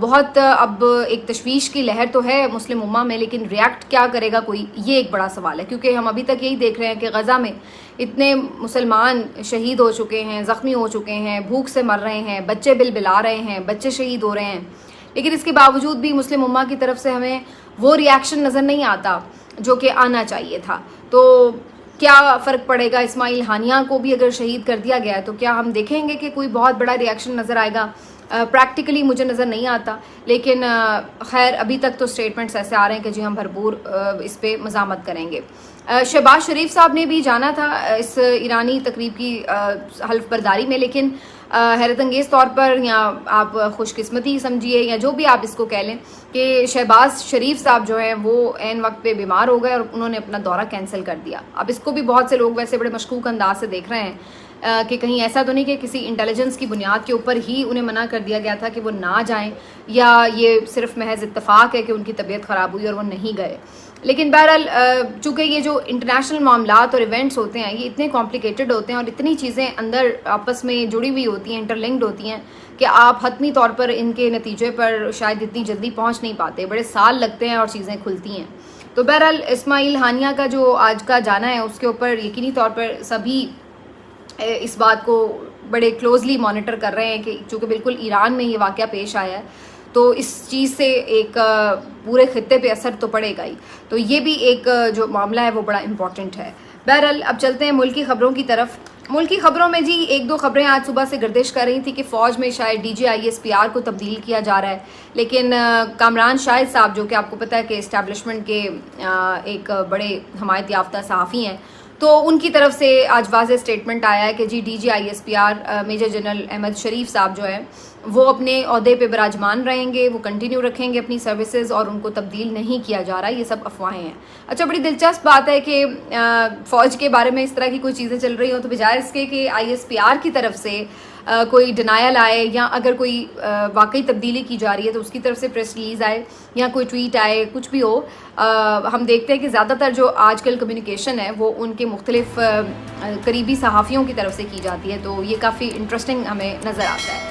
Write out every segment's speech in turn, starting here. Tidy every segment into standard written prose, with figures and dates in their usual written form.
بہت اب ایک تشویش کی لہر تو ہے مسلم امہ میں، لیکن ریئیکٹ کیا کرے گا کوئی، یہ ایک بڑا سوال ہے، کیونکہ ہم ابھی تک یہی دیکھ رہے ہیں کہ غزہ میں اتنے مسلمان شہید ہو چکے ہیں، زخمی ہو چکے ہیں، بھوک سے مر رہے ہیں، بچے بلبلا رہے ہیں، بچے شہید ہو رہے ہیں، لیکن اس کے باوجود بھی مسلم امہ کی طرف سے ہمیں وہ ریئیکشن نظر نہیں آتا جو کہ آنا چاہیے تھا۔ تو کیا فرق پڑے گا؟ اسماعیل ہانیہ کو بھی اگر شہید کر دیا گیا ہے تو کیا ہم دیکھیں گے کہ کوئی بہت بڑا ریئیکشن نظر آئے گا؟ پریکٹیکلی مجھے نظر نہیں آتا، لیکن خیر ابھی تک تو سٹیٹمنٹس ایسے آ رہے ہیں کہ جی ہم بھرپور اس پہ مزاحمت کریں گے۔ شہباز شریف صاحب نے بھی جانا تھا اس ایرانی تقریب کی حلف برداری میں، لیکن حیرت انگیز طور پر، یا آپ خوش قسمتی سمجھیے یا جو بھی آپ اس کو کہہ لیں، کہ شہباز شریف صاحب جو ہیں وہ عین وقت پہ بیمار ہو گئے اور انہوں نے اپنا دورہ کینسل کر دیا۔ اب اس کو بھی بہت سے لوگ ویسے بڑے مشکوک انداز سے دیکھ رہے ہیں کہ کہیں ایسا تو نہیں کہ کسی انٹیلیجنس کی بنیاد کے اوپر ہی انہیں منع کر دیا گیا تھا کہ وہ نہ جائیں، یا یہ صرف محض اتفاق ہے کہ ان کی طبیعت خراب ہوئی اور وہ نہیں گئے۔ لیکن بہرحال چونکہ یہ جو انٹرنیشنل معاملات اور ایونٹس ہوتے ہیں یہ اتنے کمپلیکیٹڈ ہوتے ہیں اور اتنی چیزیں اندر آپس میں جڑی ہوئی ہوتی ہیں، انٹر لنکڈ ہوتی ہیں، کہ آپ حتمی طور پر ان کے نتیجے پر شاید اتنی جلدی پہنچ نہیں پاتے، بڑے سال لگتے ہیں اور چیزیں کھلتی ہیں۔ تو بہرحال اسماعیل ہانیہ کا جو آج کا جانا ہے اس کے اوپر یقینی طور پر سبھی اس بات کو بڑے کلوزلی مانیٹر کر رہے ہیں کہ چونکہ بالکل ایران میں یہ واقعہ پیش آیا ہے تو اس چیز سے ایک پورے خطے پہ اثر تو پڑے گا ہی، تو یہ بھی ایک جو معاملہ ہے وہ بڑا امپورٹنٹ ہے۔ بہرحال اب چلتے ہیں ملکی خبروں کی طرف۔ ملکی خبروں میں جی ایک دو خبریں آج صبح سے گردش کر رہی تھی کہ فوج میں شاید D G I S P R کو تبدیل کیا جا رہا ہے، لیکن کامران شاہد صاحب جو کہ آپ کو پتہ ہے کہ اسٹیبلشمنٹ کے ایک بڑے حمایت یافتہ صحافی ہیں، تو ان کی طرف سے آج واضح اسٹیٹمنٹ آیا ہے کہ جی D G I S P R major general Ahmed Sharif صاحب جو ہیں وہ اپنے عہدے پہ براجمان رہیں گے، وہ کنٹینیو رکھیں گے اپنی سروسز اور ان کو تبدیل نہیں کیا جا رہا، یہ سب افواہیں ہیں۔ اچھا بڑی دلچسپ بات ہے کہ فوج کے بارے میں اس طرح کی کوئی چیزیں چل رہی ہوں تو بجائے اس کے کہ آئی ایس پی آر کی طرف سے کوئی ڈینائل آئے یا اگر کوئی واقعی تبدیلی کی جا رہی ہے تو اس کی طرف سے پریس ریلیز آئے یا کوئی ٹویٹ آئے، کچھ بھی ہو، ہم دیکھتے ہیں کہ زیادہ تر جو آج کل کمیونیکیشن ہے وہ ان کے مختلف قریبی صحافیوں کی طرف سے کی جاتی ہے، تو یہ کافی انٹرسٹنگ ہمیں نظر آتا ہے۔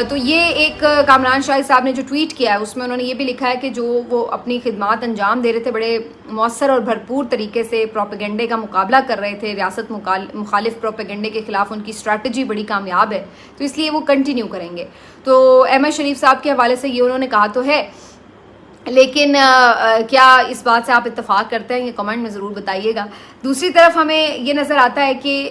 تو یہ ایک کامران شاہد صاحب نے جو ٹویٹ کیا ہے اس میں انہوں نے یہ بھی لکھا ہے کہ جو وہ اپنی خدمات انجام دے رہے تھے، بڑے مؤثر اور بھرپور طریقے سے پروپیگنڈے کا مقابلہ کر رہے تھے، ریاست مخالف پروپیگنڈے کے خلاف ان کی اسٹریٹجی بڑی کامیاب ہے، تو اس لیے وہ کنٹینیو کریں گے۔ تو احمد شریف صاحب کے حوالے سے یہ انہوں نے کہا تو ہے، لیکن کیا اس بات سے آپ اتفاق کرتے ہیں یہ کمنٹ میں ضرور بتائیے گا۔ دوسری طرف ہمیں یہ نظر آتا ہے کہ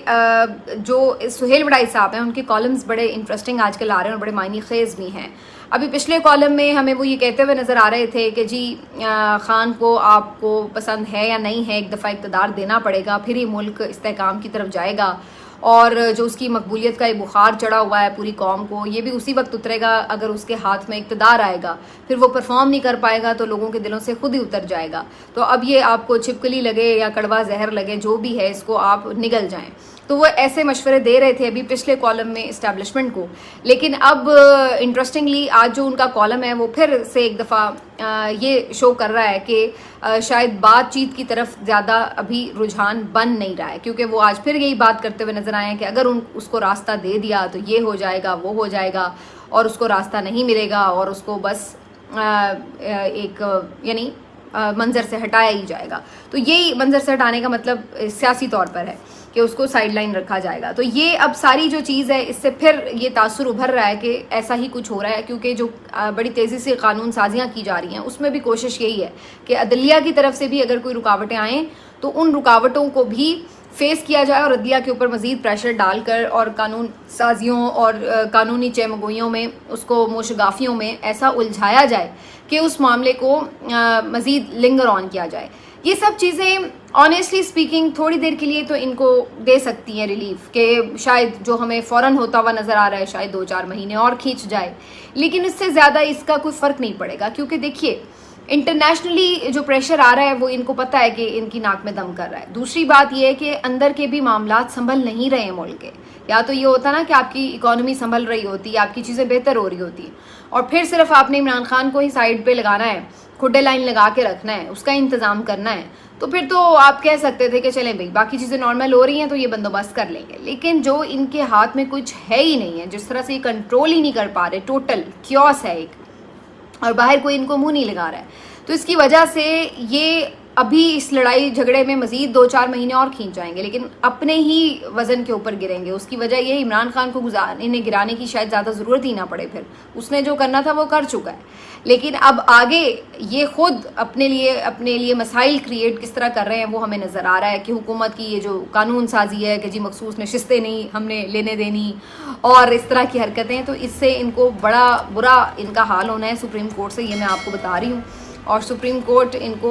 جو سہیل وڑائی صاحب ہیں ان کے کالمز بڑے انٹرسٹنگ آج کل آ رہے ہیں اور بڑے معنی خیز بھی ہیں۔ ابھی پچھلے کالم میں ہمیں وہ یہ کہتے ہوئے نظر آ رہے تھے کہ جی خان کو آپ کو پسند ہے یا نہیں ہے، ایک دفعہ اقتدار دینا پڑے گا، پھر ہی ملک استحکام کی طرف جائے گا، اور جو اس کی مقبولیت کا ایک بخار چڑھا ہوا ہے پوری قوم کو، یہ بھی اسی وقت اترے گا اگر اس کے ہاتھ میں اقتدار آئے گا، پھر وہ پرفارم نہیں کر پائے گا تو لوگوں کے دلوں سے خود ہی اتر جائے گا۔ تو اب یہ آپ کو چھپکلی لگے یا کڑوا زہر لگے، جو بھی ہے اس کو آپ نگل جائیں۔ تو وہ ایسے مشورے دے رہے تھے ابھی پچھلے کالم میں اسٹیبلشمنٹ کو، لیکن اب انٹرسٹنگلی آج جو ان کا کالم ہے وہ پھر سے ایک دفعہ یہ شو کر رہا ہے کہ شاید بات چیت کی طرف زیادہ ابھی رجحان بن نہیں رہا ہے، کیونکہ وہ آج پھر یہی بات کرتے ہوئے نظر آئے ہیں کہ اگر اس کو راستہ دے دیا تو یہ ہو جائے گا، وہ ہو جائے گا، اور اس کو راستہ نہیں ملے گا اور اس کو بس ایک یعنی منظر سے ہٹایا ہی جائے گا۔ تو یہی منظر سے ہٹانے کا مطلب سیاسی طور پر ہے کہ اس کو سائڈ لائن رکھا جائے گا۔ تو یہ اب ساری جو چیز ہے اس سے پھر یہ تاثر ابھر رہا ہے کہ ایسا ہی کچھ ہو رہا ہے، کیونکہ جو بڑی تیزی سے قانون سازیاں کی جا رہی ہیں اس میں بھی کوشش یہی ہے کہ عدلیہ کی طرف سے بھی اگر کوئی رکاوٹیں آئیں تو ان رکاوٹوں کو بھی فیس کیا جائے اور عدلیہ کے اوپر مزید پریشر ڈال کر اور قانون سازیوں اور قانونی چہمگوئیوں میں اس کو موشگافیوں میں ایسا الجھایا جائے کہ اس معاملے کو مزید لنگر آن کیا جائے۔ یہ سب چیزیں آنیسٹلی اسپیکنگ تھوڑی دیر کے لیے تو ان کو دے سکتی ہیں ریلیف، کہ شاید جو ہمیں فوراً ہوتا ہوا نظر آ رہا ہے شاید 2-4 مہینے اور کھینچ جائے، لیکن اس سے زیادہ اس کا کوئی فرق نہیں پڑے گا، کیونکہ دیکھیے انٹرنیشنلی جو پریشر آ رہا ہے وہ ان کو پتہ ہے کہ ان کی ناک میں دم کر رہا ہے۔ دوسری بات یہ ہے کہ اندر کے بھی معاملات سنبھل نہیں رہے ہیں ملک کے، یا تو یہ ہوتا نا کہ آپ کی اکانومی سنبھل رہی ہوتی، آپ کی چیزیں بہتر ہو رہی ہوتی، اور پھر صرف آپ نے عمران خان کو ہی سائڈ پہ لگانا ہے، کھڈے لائن لگا کے رکھنا ہے، اس کا انتظام کرنا ہے، تو پھر تو آپ کہہ سکتے تھے کہ چلیں بھائی باقی چیزیں نارمل ہو رہی ہیں تو یہ بندوبست کر لیں گے۔ لیکن جو ان کے ہاتھ میں کچھ ہے ہی نہیں ہے، جس طرح سے یہ کنٹرول ہی نہیں کر پا رہے، ٹوٹل کیوس ہے ایک، اور باہر کوئی ان کو منہ نہیں لگا رہا ہے. تو اس کی وجہ سے یہ ابھی اس لڑائی جھگڑے میں مزید 2-4 مہینے اور کھینچ جائیں گے، لیکن اپنے ہی وزن کے اوپر گریں گے. اس کی وجہ یہ عمران خان کو انہیں گرانے کی شاید زیادہ ضرورت ہی نہ پڑے، پھر اس نے جو کرنا تھا وہ کر چکا ہے. لیکن اب آگے یہ خود اپنے لیے مسائل کریٹ کس طرح کر رہے ہیں وہ ہمیں نظر آ رہا ہے کہ حکومت کی یہ جو قانون سازی ہے کہ جی مخصوص نشستیں نہیں ہم نے لینے دینی اور اس طرح کی حرکتیں، تو اس سے ان کو بڑا برا ان کا حال ہونا ہے سپریم کورٹ سے. یہ میں آپ کو بتا رہی ہوں. اور سپریم کورٹ ان کو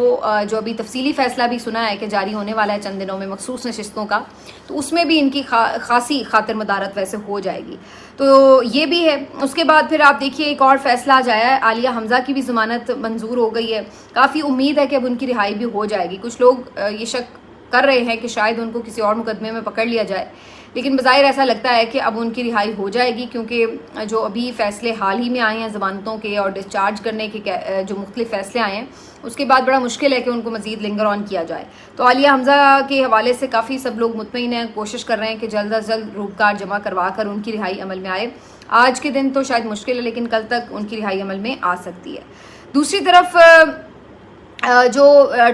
جو ابھی تفصیلی فیصلہ بھی سنا ہے کہ جاری ہونے والا ہے چند دنوں میں مخصوص نشستوں کا، تو اس میں بھی ان کی خاصی خاطر مدارت ویسے ہو جائے گی. تو یہ بھی ہے. اس کے بعد پھر آپ دیکھیے ایک اور فیصلہ آ جایا ہے، عالیہ حمزہ کی بھی ضمانت منظور ہو گئی ہے. کافی امید ہے کہ اب ان کی رہائی بھی ہو جائے گی. کچھ لوگ یہ شک کر رہے ہیں کہ شاید ان کو کسی اور مقدمے میں پکڑ لیا جائے، لیکن بظاہر ایسا لگتا ہے کہ اب ان کی رہائی ہو جائے گی، کیونکہ جو ابھی فیصلے حال ہی میں آئے ہیں ضمانتوں کے اور ڈسچارج کرنے کے جو مختلف فیصلے آئے ہیں، اس کے بعد بڑا مشکل ہے کہ ان کو مزید لنگر آن کیا جائے. تو عالیہ حمزہ کے حوالے سے کافی سب لوگ مطمئن ہیں، کوشش کر رہے ہیں کہ جلد از جلد روپکار جمع کروا کر ان کی رہائی عمل میں آئے. آج کے دن تو شاید مشکل ہے، لیکن کل تک ان کی رہائی عمل میں آ سکتی ہے. دوسری طرف جو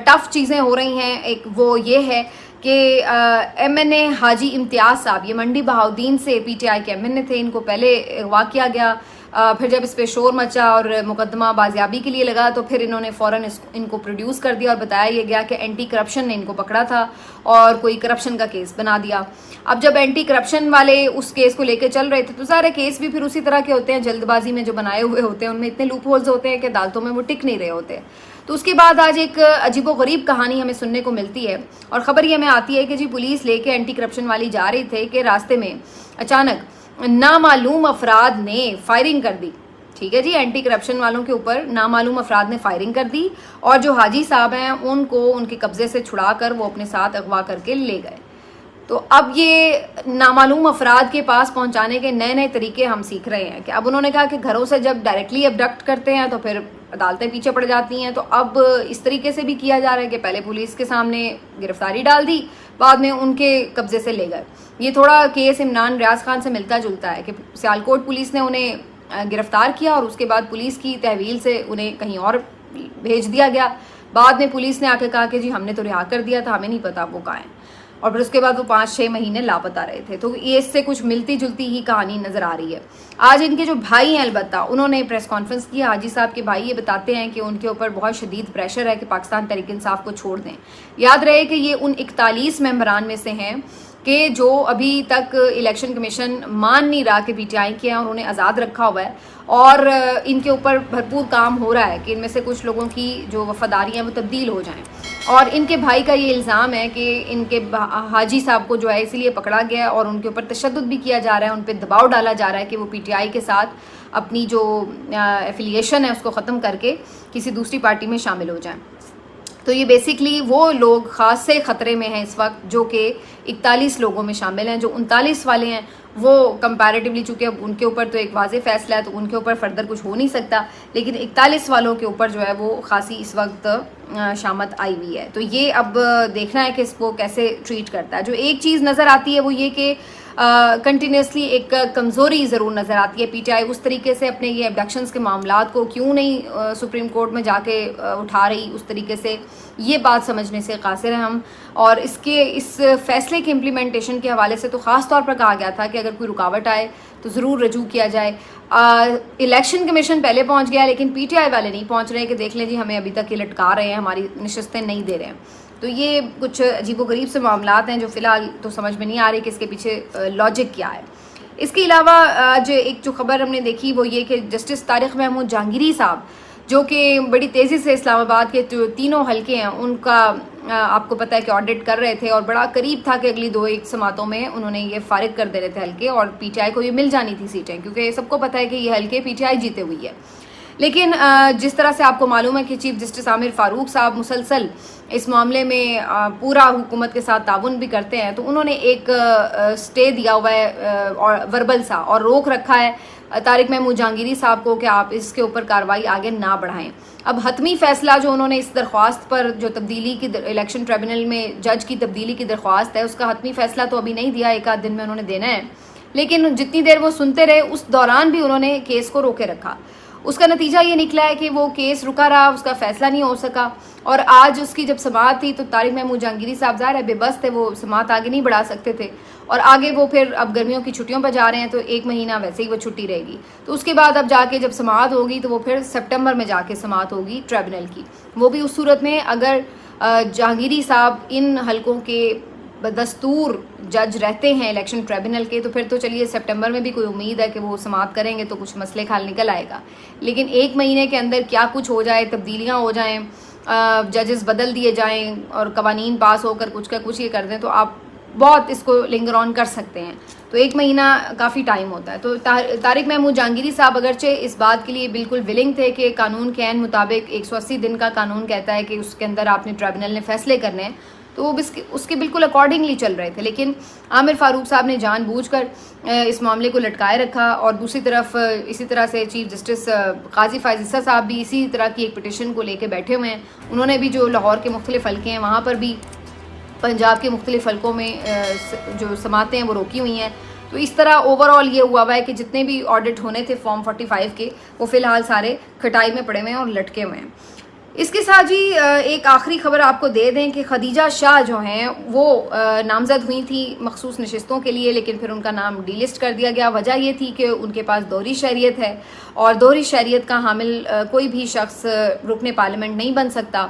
ٹف چیزیں ہو رہی ہیں ایک وہ یہ ہے کہ ایم این اے حاجی امتیاز صاحب، یہ منڈی بہاؤدین سے پی ٹی آئی کے ایم این اے تھے، ان کو پہلے اغوا کیا گیا. پھر جب اس پہ شور مچا اور مقدمہ بازیابی کے لیے لگا تو پھر انہوں نے فوراً ان کو پروڈیوس کر دیا اور بتایا یہ گیا کہ اینٹی کرپشن نے ان کو پکڑا تھا اور کوئی کرپشن کا کیس بنا دیا. اب جب اینٹی کرپشن والے اس کیس کو لے کے چل رہے تھے تو سارے کیس بھی پھر اسی طرح کے ہوتے ہیں، جلد بازی میں جو بنائے ہوئے ہوتے ہیں، ان میں اتنے لوپ ہولز ہوتے ہیں کہ عدالتوں میں وہ ٹک نہیں رہے ہوتے. تو اس کے بعد آج ایک عجیب و غریب کہانی ہمیں سننے کو ملتی ہے اور خبر یہ ہمیں آتی ہے کہ جی پولیس لے کے اینٹی کرپشن والی جا رہی تھے کہ راستے میں اچانک نامعلوم افراد نے فائرنگ کر دی. ٹھیک ہے جی، اینٹی کرپشن والوں کے اوپر نامعلوم افراد نے فائرنگ کر دی اور جو حاجی صاحب ہیں ان کو ان کے قبضے سے چھڑا کر وہ اپنے ساتھ اغوا کر کے لے گئے. تو اب یہ نامعلوم افراد کے پاس پہنچانے کے نئے نئے طریقے ہم سیکھ رہے ہیں کہ اب انہوں نے کہا کہ گھروں سے جب ڈائریکٹلی ابڈکٹ کرتے ہیں تو پھر عدالتیں پیچھے پڑ جاتی ہیں. تو اب اس طریقے سے بھی کیا جا رہا ہے کہ پہلے پولیس کے سامنے گرفتاری ڈال دی، بعد میں ان کے قبضے سے لے گئے. یہ تھوڑا کیس عمران ریاض خان سے ملتا جلتا ہے کہ سیالکوٹ پولیس نے انہیں گرفتار کیا اور اس کے بعد پولیس کی تحویل سے انہیں کہیں اور بھیج دیا گیا. بعد میں پولیس نے آ کے کہا کہ جی ہم نے تو رہا کر دیا تھا، ہمیں نہیں پتا وہ کہاں ہیں، اور پھر اس کے بعد وہ 5-6 مہینے لاپتہ رہے تھے. تو یہ اس سے کچھ ملتی جلتی ہی کہانی نظر آ رہی ہے. آج ان کے جو بھائی ہیں البتہ انہوں نے پریس کانفرنس کی. حاجی صاحب کے بھائی یہ بتاتے ہیں کہ ان کے اوپر بہت شدید پریشر ہے کہ پاکستان تحریک انصاف کو چھوڑ دیں. یاد رہے کہ یہ ان 41 ممبران میں سے ہیں کہ جو ابھی تک الیکشن کمیشن مان نہیں رہا کہ پی ٹی آئی کے ہیں اور انہیں آزاد رکھا ہوا ہے، اور ان کے اوپر بھرپور کام ہو رہا ہے کہ ان میں سے کچھ لوگوں کی جو وفاداری ہیں وہ تبدیل ہو جائیں. اور ان کے بھائی کا یہ الزام ہے کہ ان کے حاجی صاحب کو جو ہے اسی لیے پکڑا گیا ہے اور ان کے اوپر تشدد بھی کیا جا رہا ہے، ان پہ دباؤ ڈالا جا رہا ہے کہ وہ پی ٹی آئی کے ساتھ اپنی جو ایفیلیشن ہے اس کو ختم کر کے کسی دوسری پارٹی میں شامل ہو جائیں. تو یہ بیسکلی وہ لوگ خاصے خطرے میں ہیں اس وقت جو کہ 41 لوگوں میں شامل ہیں. جو 39 والے ہیں وہ کمپیریٹیولی چونکہ اب ان کے اوپر تو ایک واضح فیصلہ ہے تو ان کے اوپر فردر کچھ ہو نہیں سکتا، لیکن 41 والوں کے اوپر جو ہے وہ خاصی اس وقت شامت آئی ہوئی ہے. تو یہ اب دیکھنا ہے کہ اس کو کیسے ٹریٹ کرتا ہے. جو ایک چیز نظر آتی ہے وہ یہ کہ کنٹینیوسلی ایک کمزوری ضرور نظر آتی ہے. پی ٹی آئی اس طریقے سے اپنے یہ ابڈکشنز کے معاملات کو کیوں نہیں سپریم کورٹ میں جا کے اٹھا رہی اس طریقے سے، یہ بات سمجھنے سے قاصر ہیں ہم. اور اس فیصلے کے امپلیمنٹیشن کے حوالے سے تو خاص طور پر کہا گیا تھا کہ اگر کوئی رکاوٹ آئے تو ضرور رجوع کیا جائے. الیکشن کمیشن پہلے پہنچ گیا لیکن پی ٹی آئی والے نہیں پہنچ رہے کہ دیکھ لیں جی ہمیں ابھی تک یہ لٹکا رہے ہیں، ہماری نشستیں نہیں دے رہے ہیں. تو یہ کچھ عجیب و غریب سے معاملات ہیں جو فی الحال تو سمجھ میں نہیں آ رہی کہ اس کے پیچھے لاجک کیا ہے. اس کے علاوہ آج ایک جو خبر ہم نے دیکھی وہ یہ کہ جسٹس طارق محمود جہانگیری صاحب جو کہ بڑی تیزی سے اسلام آباد کے جو 3 حلقے ہیں ان کا آپ کو پتہ ہے کہ آڈٹ کر رہے تھے اور بڑا قریب تھا کہ اگلی 2-1 سماعتوں میں انہوں نے یہ فارغ کر دے رہے تھے حلقے، اور پی ٹی آئی کو یہ مل جانی تھی سیٹیں کیونکہ سب کو پتہ ہے کہ یہ حلقے پی ٹی آئی جیتے ہوئی ہے. لیکن جس طرح سے آپ کو معلوم ہے کہ چیف جسٹس عامر فاروق صاحب مسلسل اس معاملے میں پورا حکومت کے ساتھ تعاون بھی کرتے ہیں، تو انہوں نے ایک سٹے دیا ہوا ہے اور وربل سا اور روک رکھا ہے طارق محمود جہانگیری صاحب کو کہ آپ اس کے اوپر کارروائی آگے نہ بڑھائیں. اب حتمی فیصلہ جو انہوں نے اس درخواست پر جو تبدیلی کی الیکشن ٹریبونل میں جج کی تبدیلی کی درخواست ہے اس کا حتمی فیصلہ تو ابھی نہیں دیا، 1 آدھ دن میں انہوں نے دینا ہے. لیکن جتنی دیر وہ سنتے رہے اس دوران بھی انہوں نے کیس کو روکے رکھا اس کا نتیجہ یہ نکلا ہے کہ وہ کیس رکا رہا, اس کا فیصلہ نہیں ہو سکا, اور آج اس کی جب سماعت تھی تو طارق محمود جہانگیری صاحب ظاہر ہے بے بس تھے, وہ سماعت آگے نہیں بڑھا سکتے تھے, اور آگے وہ پھر اب گرمیوں کی چھٹیوں پر جا رہے ہیں تو 1 مہینہ ویسے ہی وہ چھٹی رہے گی, تو اس کے بعد اب جا کے جب سماعت ہوگی تو وہ پھر سپٹمبر میں جا کے سماعت ہوگی ٹریبونل کی, وہ بھی اس صورت میں اگر جہانگیری صاحب ان حلقوں کے بدستور جج رہتے ہیں الیکشن ٹریبونل کے, تو پھر تو چلیے سپٹمبر میں بھی کوئی امید ہے کہ وہ سماعت کریں گے تو کچھ مسئلے حل نکل آئے گا, لیکن 1 مہینے کے اندر کیا کچھ ہو جائے, تبدیلیاں ہو جائیں, ججز بدل دیے جائیں اور قوانین پاس ہو کر کچھ کا کچھ یہ کر دیں, تو آپ بہت اس کو لنگر آن کر سکتے ہیں, تو 1 مہینہ کافی ٹائم ہوتا ہے. تو طارق محمود جہانگیری صاحب اگرچہ اس بات کے لیے بالکل ولنگ تھے کہ قانون کے عین مطابق 180 دن کا قانون کہتا ہے کہ اس کے اندر آپ نے ٹریبونل نے فیصلے کرنے ہیں, تو وہ اس کے بالکل اکارڈنگلی چل رہے تھے, لیکن عامر فاروق صاحب نے جان بوجھ کر اس معاملے کو لٹکائے رکھا, اور دوسری طرف اسی طرح سے چیف جسٹس قاضی فائز عیسیٰ صاحب بھی اسی طرح کی ایک پٹیشن کو لے کے بیٹھے ہوئے ہیں. انہوں نے بھی جو لاہور کے مختلف حلقے ہیں وہاں پر بھی پنجاب کے مختلف حلقوں میں جو سماعتیں ہیں وہ روکی ہوئی ہیں. تو اس طرح اوور آل یہ ہوا ہے کہ جتنے بھی آڈٹ ہونے تھے فارم 45 کے وہ فی الحال سارے کھٹائی میں پڑے ہوئے ہیں اور لٹکے ہوئے ہیں. اس کے ساتھ جی ایک آخری خبر آپ کو دے دیں کہ خدیجہ شاہ جو ہیں وہ نامزد ہوئی تھی مخصوص نشستوں کے لیے, لیکن پھر ان کا نام ڈی لسٹ کر دیا گیا. وجہ یہ تھی کہ ان کے پاس دوہری شہریت ہے, اور دوہری شہریت کا حامل کوئی بھی شخص رکن پارلیمنٹ نہیں بن سکتا.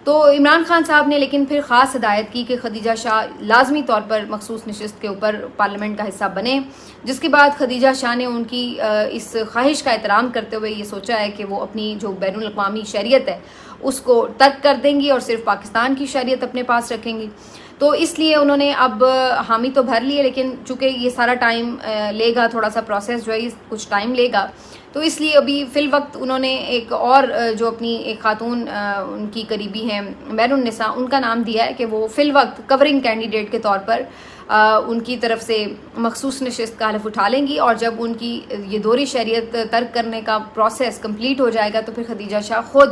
تو عمران خان صاحب نے لیکن پھر خاص ہدایت کی کہ خدیجہ شاہ لازمی طور پر مخصوص نشست کے اوپر پارلیمنٹ کا حصہ بنے, جس کے بعد خدیجہ شاہ نے ان کی اس خواہش کا احترام کرتے ہوئے یہ سوچا ہے کہ وہ اپنی جو بین الاقوامی شہریت ہے اس کو ترک کر دیں گی اور صرف پاکستان کی شہریت اپنے پاس رکھیں گی. تو اس لیے انہوں نے اب حامی تو بھر لیے, لیکن چونکہ یہ سارا ٹائم لے گا, تھوڑا سا پروسیس جو ہے کچھ ٹائم لے گا, تو اس لیے ابھی فی الوقت انہوں نے ایک اور جو اپنی ایک خاتون ان کی قریبی ہیں مہر النساء, ان کا نام دیا ہے کہ وہ فی الوقت کورنگ کینڈیڈیٹ کے طور پر ان کی طرف سے مخصوص نشست کا حلف اٹھا لیں گی, اور جب ان کی یہ دوہری شہریت ترک کرنے کا پروسیس کمپلیٹ ہو جائے گا تو پھر خدیجہ شاہ خود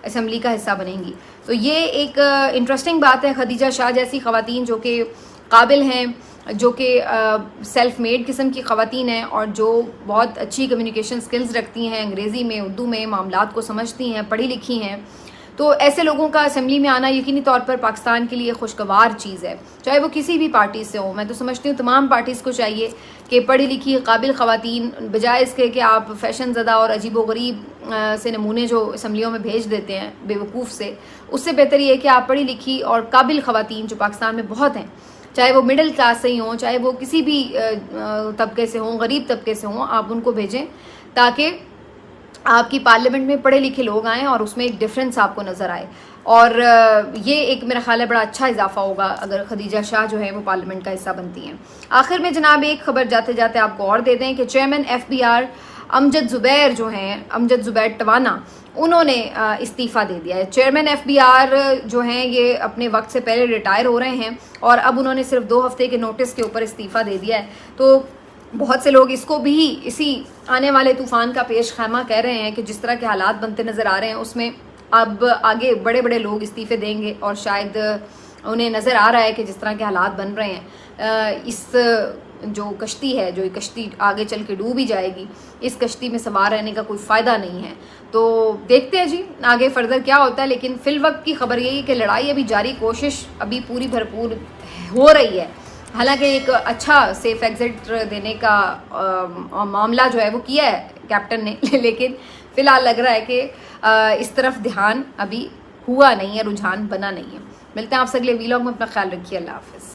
اسمبلی کا حصہ بنیں گی. تو یہ ایک انٹرسٹنگ بات ہے. خدیجہ شاہ جیسی خواتین جو کہ قابل ہیں, جو کہ سیلف میڈ قسم کی خواتین ہیں, اور جو بہت اچھی کمیونیکیشن سکلز رکھتی ہیں, انگریزی میں اردو میں معاملات کو سمجھتی ہیں, پڑھی لکھی ہیں, تو ایسے لوگوں کا اسمبلی میں آنا یقینی طور پر پاکستان کے لیے خوشگوار چیز ہے, چاہے وہ کسی بھی پارٹی سے ہوں. میں تو سمجھتی ہوں تمام پارٹیز کو چاہیے کہ پڑھی لکھی قابل خواتین, بجائے اس کے کہ آپ فیشن زدہ اور عجیب و غریب سے نمونے جو اسمبلیوں میں بھیج دیتے ہیں بے وقوف سے, اس سے بہتر یہ ہے کہ آپ پڑھی لکھی اور قابل خواتین جو پاکستان میں بہت ہیں, چاہے وہ مڈل کلاس سے ہی ہوں, چاہے وہ کسی بھی طبقے سے ہوں, غریب طبقے سے ہوں, آپ ان کو بھیجیں تاکہ آپ کی پارلیمنٹ میں پڑھے لکھے لوگ آئیں اور اس میں ایک ڈفرینس آپ کو نظر آئے. اور یہ ایک میرا خیال ہے بڑا اچھا اضافہ ہوگا اگر خدیجہ شاہ جو ہے وہ پارلیمنٹ کا حصہ بنتی ہیں. آخر میں جناب ایک خبر جاتے جاتے آپ کو اور دے دیں کہ چیئرمین FBR امجد زبیر جو ہیں, امجد زبیر ٹوانا, انہوں نے استعفیٰ دے دیا ہے. چیئرمین FBR جو ہیں یہ اپنے وقت سے پہلے ریٹائر ہو رہے ہیں, اور اب انہوں نے صرف 2 ہفتے کے نوٹس کے اوپر استعفیٰ دے دیا ہے. تو بہت سے لوگ اس کو بھی اسی آنے والے طوفان کا پیش خیمہ کہہ رہے ہیں کہ جس طرح کے حالات بنتے نظر آ رہے ہیں اس میں اب آگے بڑے بڑے لوگ استعفے دیں گے, اور شاید انہیں نظر آ رہا ہے کہ جس طرح کے حالات بن رہے ہیں اس جو کشتی ہے, جو یہ کشتی آگے چل کے ڈوب ہی جائے گی, اس کشتی میں سوار رہنے کا کوئی فائدہ نہیں ہے. تو دیکھتے ہیں جی آگے فردر کیا ہوتا ہے, لیکن فی الوقت کی خبر یہی کہ لڑائی ابھی جاری, کوشش ابھی پوری بھرپور ہو رہی ہے. حالانکہ ایک اچھا سیف ایگزٹ دینے کا معاملہ جو ہے وہ کیا ہے کیپٹن نے, لیکن فی الحال لگ رہا ہے کہ اس طرف دھیان ابھی ہوا نہیں ہے, رجحان بنا نہیں ہے. ملتے ہیں آپ سے اگلے ویلاگ میں, اپنا خیال رکھیے, اللہ حافظ.